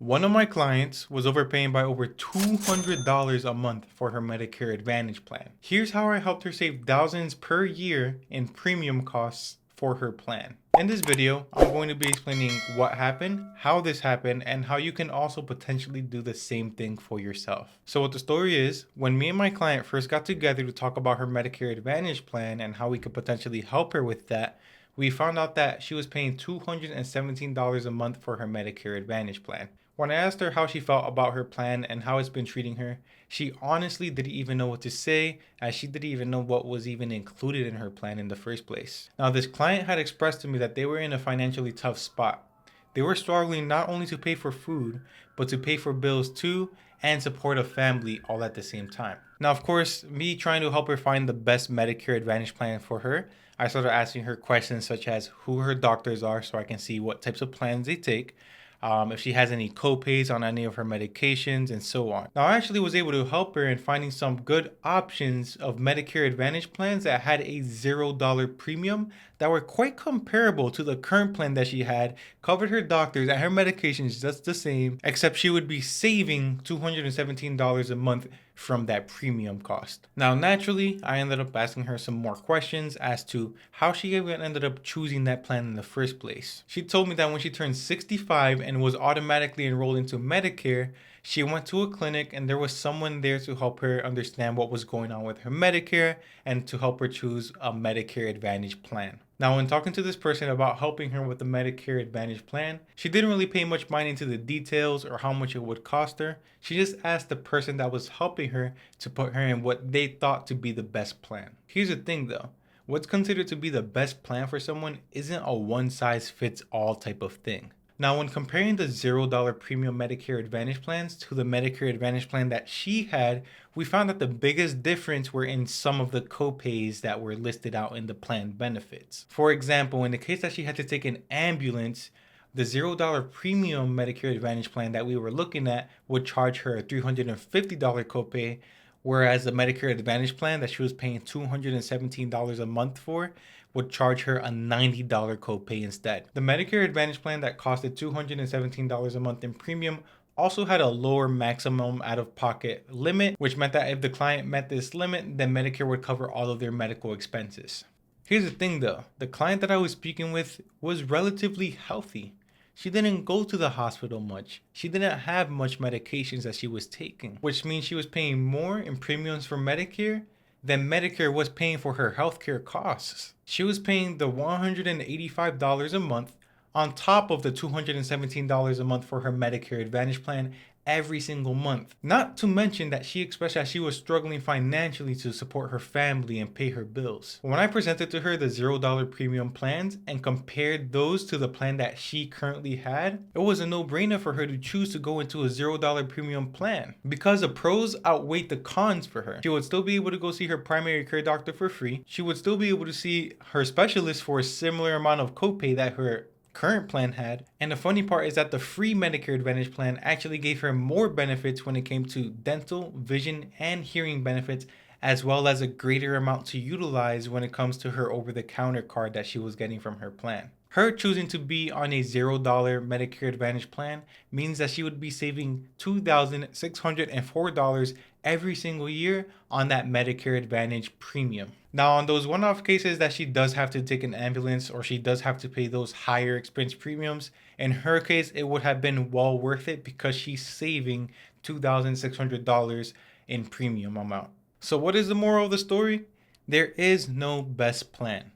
One of my clients was overpaying by over $200 a month for her Medicare Advantage plan. Here's how I helped her save thousands per year in premium costs for her plan. In this video, I'm going to be explaining what happened, how this happened, and how you can also potentially do the same thing for yourself. So what the story is, when me and my client first got together to talk about her Medicare Advantage plan and how we could potentially help her with that, we found out that she was paying $217 a month for her Medicare Advantage plan. When I asked her how she felt about her plan and how it's been treating her, she honestly didn't even know what to say, as she didn't even know what was even included in her plan in the first place. Now, this client had expressed to me that they were in a financially tough spot. They were struggling not only to pay for food, but to pay for bills too and support a family all at the same time. Now, of course, me trying to help her find the best Medicare Advantage plan for her, I started asking her questions such as who her doctors are so I can see what types of plans they take, if she has any co-pays on any of her medications, and so on. Now, I actually was able to help her in finding some good options of Medicare Advantage plans that had a $0 premium that were quite comparable to the current plan that she had, covered her doctors and her medications just the same, except she would be saving $217 a month from that premium cost. Now, naturally, I ended up asking her some more questions as to how she even ended up choosing that plan in the first place. She told me that when she turned 65 and was automatically enrolled into Medicare, she went to a clinic and there was someone there to help her understand what was going on with her Medicare and to help her choose a Medicare Advantage plan. Now, when talking to this person about helping her with the Medicare Advantage plan, she didn't really pay much mind into the details or how much it would cost her. She just asked the person that was helping her to put her in what they thought to be the best plan. Here's the thing though. What's considered to be the best plan for someone isn't a one-size-fits-all type of thing. Now, when comparing the $0 premium Medicare Advantage plans to the Medicare Advantage plan that she had, we found that the biggest difference were in some of the co-pays that were listed out in the plan benefits. For example, in the case that she had to take an ambulance, the $0 premium Medicare Advantage plan that we were looking at would charge her a $350 copay, whereas the Medicare Advantage plan that she was paying $217 a month for would charge her a $90 copay instead. The Medicare Advantage plan that costed $217 a month in premium also had a lower maximum out-of-pocket limit, which meant that if the client met this limit, then Medicare would cover all of their medical expenses. Here's the thing though, the client that I was speaking with was relatively healthy. She didn't go to the hospital much. She didn't have much medications that she was taking, which means she was paying more in premiums for Medicare than Medicare was paying for her healthcare costs. She was paying the $185 a month on top of the $217 a month for her Medicare Advantage plan every single month. Not to mention that she expressed that she was struggling financially to support her family and pay her bills. When I presented to her the $0 premium plans and compared those to the plan that she currently had, it was a no-brainer for her to choose to go into a $0 premium plan because the pros outweighed the cons for her. She would still be able to go see her primary care doctor for free. She would still be able to see her specialist for a similar amount of copay that her current plan had. And the funny part is that the free Medicare Advantage plan actually gave her more benefits when it came to dental, vision, and hearing benefits, as well as a greater amount to utilize when it comes to her over-the-counter card that she was getting from her plan. Her choosing to be on a $0 Medicare Advantage plan means that she would be saving $2,604 every single year on that Medicare Advantage premium. Now, on those one-off cases that she does have to take an ambulance or she does have to pay those higher expense premiums, in her case, it would have been well worth it because she's saving $2,600 in premium amount. So what is the moral of the story? There is no best plan.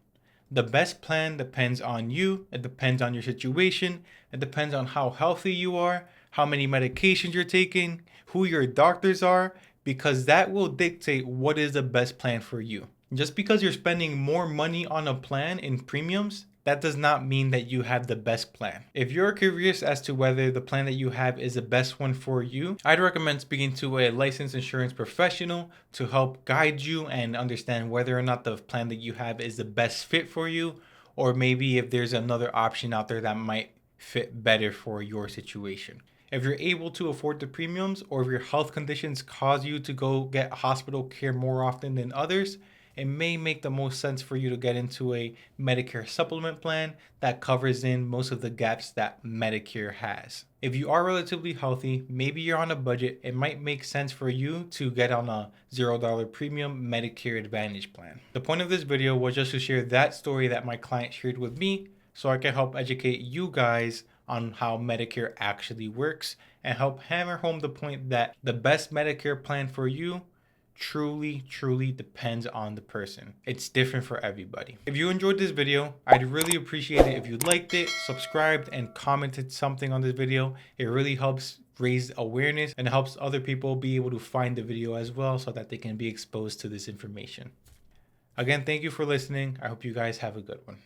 The best plan depends on you, it depends on your situation, it depends on how healthy you are, how many medications you're taking, who your doctors are, because that will dictate what is the best plan for you. Just because you're spending more money on a plan in premiums, that does not mean that you have the best plan. If you're curious as to whether the plan that you have is the best one for you, I'd recommend speaking to a licensed insurance professional to help guide you and understand whether or not the plan that you have is the best fit for you, or maybe if there's another option out there that might fit better for your situation. If you're able to afford the premiums, or if your health conditions cause you to go get hospital care more often than others, it may make the most sense for you to get into a Medicare supplement plan that covers in most of the gaps that Medicare has. If you are relatively healthy, maybe you're on a budget, it might make sense for you to get on a $0 premium Medicare Advantage plan. The point of this video was just to share that story that my client shared with me so I can help educate you guys on how Medicare actually works and help hammer home the point that the best Medicare plan for you truly depends on the person. It's different for everybody. If you enjoyed this video, I'd really appreciate it if you liked it, subscribed, and commented something on this video. It really helps raise awareness and helps other people be able to find the video as well so that they can be exposed to this information. Again, thank you for listening. I hope you guys have a good one.